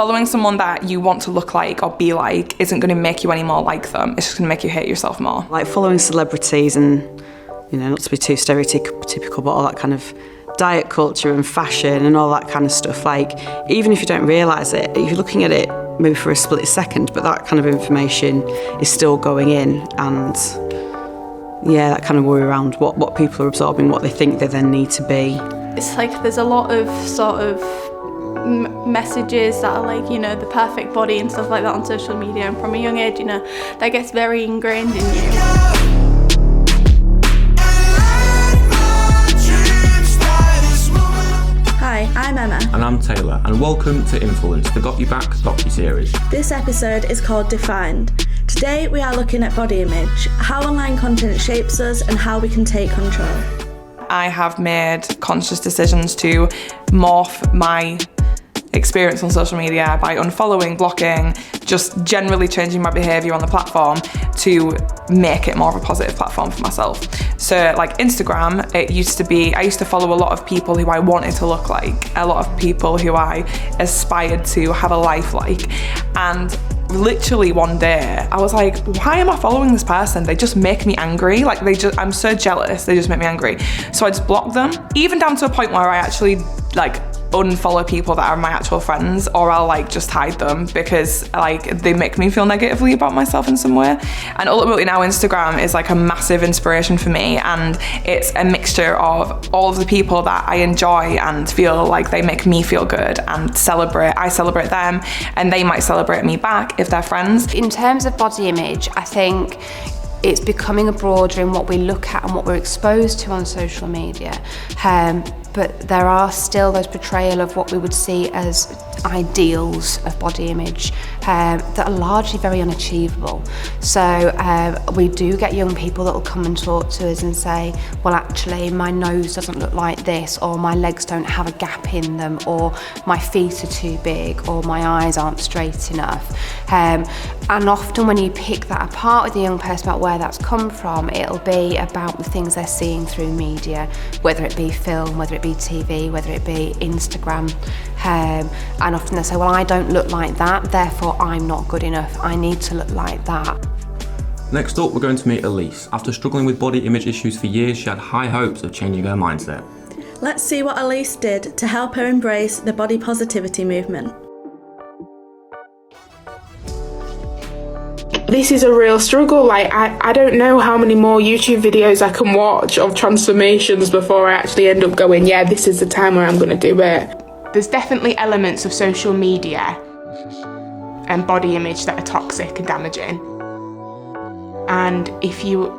following someone that you want to look like or be like isn't going to make you any more like them. It's just going to make you hate yourself more. Like following celebrities and, you know, not to be too stereotypical, but all that kind of diet culture and fashion and all that kind of stuff. Like, even if you don't realise it, you're looking at it maybe for a split second, but that kind of information is still going in, and yeah, that kind of worry around what people are absorbing, what they think they then need to be. It's like there's a lot of sort of messages that are like, you know, the perfect body and stuff like that on social media, and from a young age, you know, that gets very ingrained in you. Hi, I'm Emma. And I'm Taylor, and welcome to Influence, the Got You Back docu-series. This episode is called Defined. Today we are looking at body image, how online content shapes us and how we can take control. I have made conscious decisions to morph my experience on social media by unfollowing, blocking, just generally changing my behaviour on the platform to make it more of a positive platform for myself. So like Instagram, I used to follow a lot of people who I wanted to look like, a lot of people who I aspired to have a life like, and literally one day I was like, why am I following this person? They just make me angry. Like I'm so jealous, they just make me angry. So I just blocked them, even down to a point where I actually like unfollow people that are my actual friends, or I'll like just hide them because like they make me feel negatively about myself in some way. And ultimately now Instagram is like a massive inspiration for me, and it's a mixture of all of the people that I enjoy and feel like they make me feel good and I celebrate them, and they might celebrate me back if they're friends. In terms of body image, I think it's becoming broader in what we look at and what we're exposed to on social media. But there are still those portrayal of what we would see as ideals of body image that are largely very unachievable. So we do get young people that will come and talk to us and say, well, actually my nose doesn't look like this, or my legs don't have a gap in them, or my feet are too big, or my eyes aren't straight enough. And often when you pick that apart with the young person about where that's come from, it'll be about the things they're seeing through media, whether it be film, whether it be TV, whether it be Instagram. And often they say, well, I don't look like that, therefore I'm not good enough, I need to look like that. Next up, we're going to meet Elise. After struggling with body image issues for years, she had high hopes of changing her mindset. Let's see what Elise did to help her embrace the body positivity movement. This is a real struggle. Like I don't know how many more YouTube videos I can watch of transformations before I actually end up going, yeah, this is the time where I'm going to do it. There's definitely elements of social media and body image that are toxic and damaging. And if you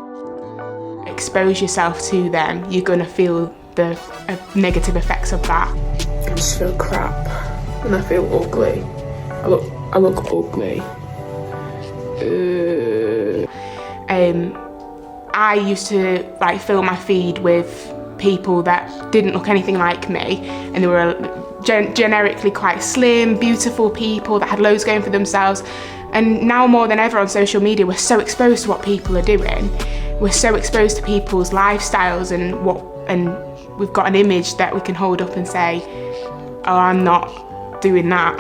expose yourself to them, you're going to feel the negative effects of that. I just feel crap and I feel ugly. I look ugly. I used to like fill my feed with people that didn't look anything like me, and they were generically quite slim, beautiful people that had loads going for themselves. And now more than ever on social media, we're so exposed to what people are doing. We're so exposed to people's lifestyles and we've got an image that we can hold up and say, oh, I'm not doing that.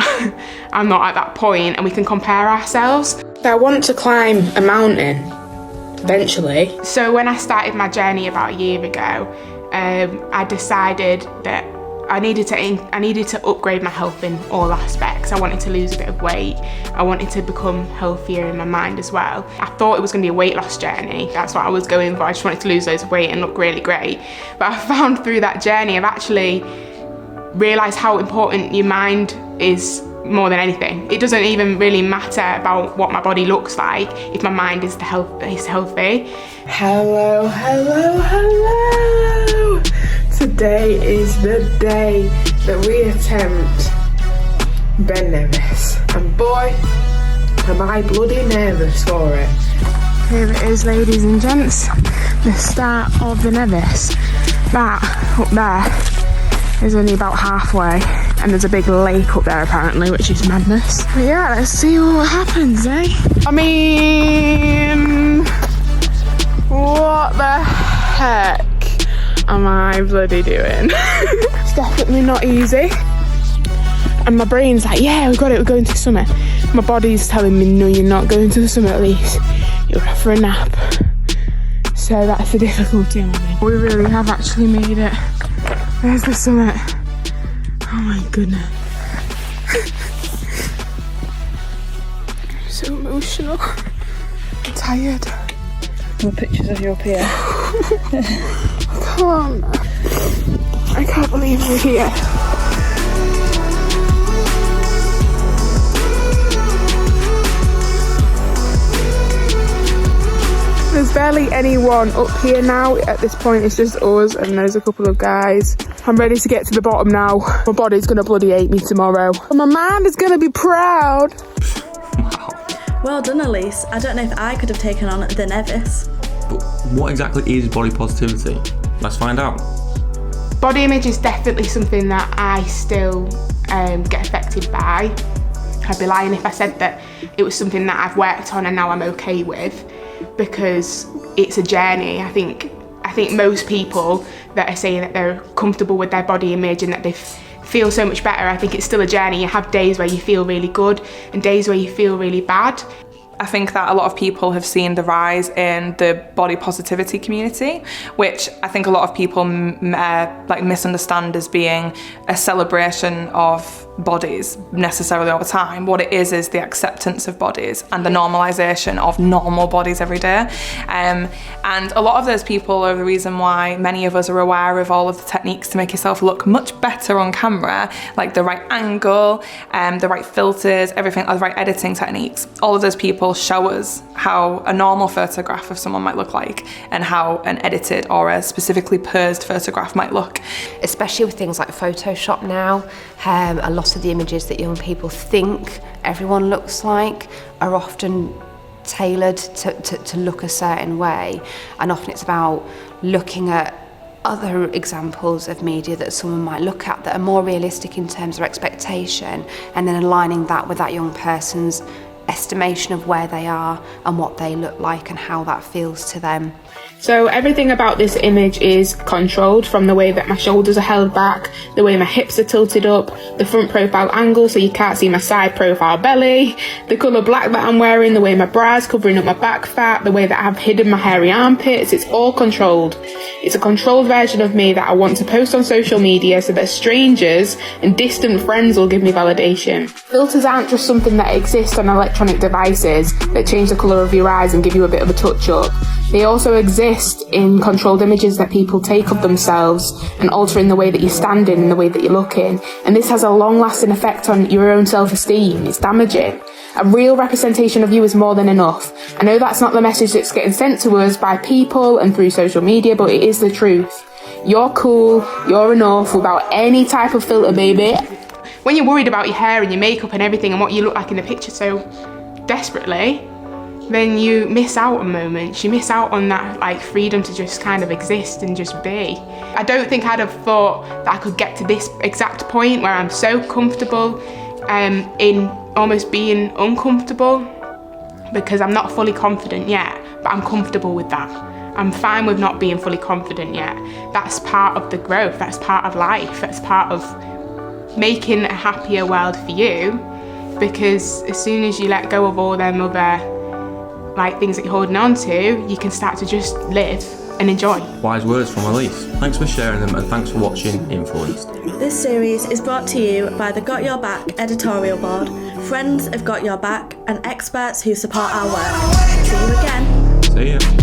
I'm not at that point, and we can compare ourselves. I want to climb a mountain eventually. So when I started my journey about a year ago, I decided that I needed to upgrade my health in all aspects. I wanted to lose a bit of weight. I wanted to become healthier in my mind as well. I thought it was going to be a weight loss journey. That's what I was going for. I just wanted to lose loads of weight and look really great. But I found through that journey, I've actually realised how important your mind is more than anything. It doesn't even really matter about what my body looks like if my mind is healthy. Hello, hello, hello. Today is the day that we attempt Ben Nevis. And boy, am I bloody nervous for it. Here it is, ladies and gents, the start of the Nevis. That up there is only about halfway, and there's a big lake up there apparently, which is madness. But yeah, let's see what happens, eh? I mean, what the heck am I bloody doing? It's definitely not easy. And my brain's like, yeah, we got it, we're going to the summit. My body's telling me, no, you're not going to the summit, Elise. You're out for a nap. So that's the difficulty I'm in. We really have actually made it. There's the summit. Oh my goodness. I'm so emotional. I'm tired. More pictures of you up here. I can't believe we're here. There's barely anyone up here now. At this point it's just us and there's a couple of guys. I'm ready to get to the bottom now. My body's gonna bloody hate me tomorrow. And my mind is gonna be proud. Well done, Elise. I don't know if I could have taken on the Nevis. But what exactly is body positivity? Let's find out. Body image is definitely something that I still get affected by. I'd be lying if I said that it was something that I've worked on and now I'm okay with, because it's a journey. I think most people that are saying that they're comfortable with their body image and that they feel so much better, I think it's still a journey. You have days where you feel really good and days where you feel really bad. I think that a lot of people have seen the rise in the body positivity community, which I think a lot of people misunderstand as being a celebration of bodies necessarily all the time. What it is the acceptance of bodies and the normalisation of normal bodies every day. And a lot of those people are the reason why many of us are aware of all of the techniques to make yourself look much better on camera, like the right angle, the right filters, everything, the right editing techniques. All of those people show us how a normal photograph of someone might look like and how an edited or a specifically posed photograph might look. Especially with things like Photoshop now, a lot of the images that young people think everyone looks like are often tailored to look a certain way, and often it's about looking at other examples of media that someone might look at that are more realistic in terms of expectation, and then aligning that with that young person's estimation of where they are and what they look like and how that feels to them. So everything about this image is controlled, from the way that my shoulders are held back, the way my hips are tilted up, the front profile angle so you can't see my side profile belly, the colour black that I'm wearing, the way my bra's covering up my back fat, the way that I've hidden my hairy armpits. It's all controlled. It's a controlled version of me that I want to post on social media so that strangers and distant friends will give me validation. Filters aren't just something that exists on electronic devices that change the colour of your eyes and give you a bit of a touch up. They also exist in controlled images that people take of themselves and altering the way that you're standing and the way that you're looking. And this has a long-lasting effect on your own self-esteem. It's damaging. A real representation of you is more than enough. I know that's not the message that's getting sent to us by people and through social media, but it is the truth. You're cool, you're enough without any type of filter, baby. When you're worried about your hair and your makeup and everything and what you look like in the picture so desperately, then you miss out on moments. You miss out on that freedom to just kind of exist and just be. I don't think I'd have thought that I could get to this exact point where I'm so comfortable in almost being uncomfortable, because I'm not fully confident yet, but I'm comfortable with that. I'm fine with not being fully confident yet. That's part of the growth, that's part of life, that's part of making a happier world for you, because as soon as you let go of all them other things that you're holding on to, you can start to just live and enjoy. Wise words from Elise. Thanks for sharing them and thanks for watching Influenced. This series is brought to you by the Got Your Back editorial board, friends of Got Your Back, and experts who support our work. See you again. See ya.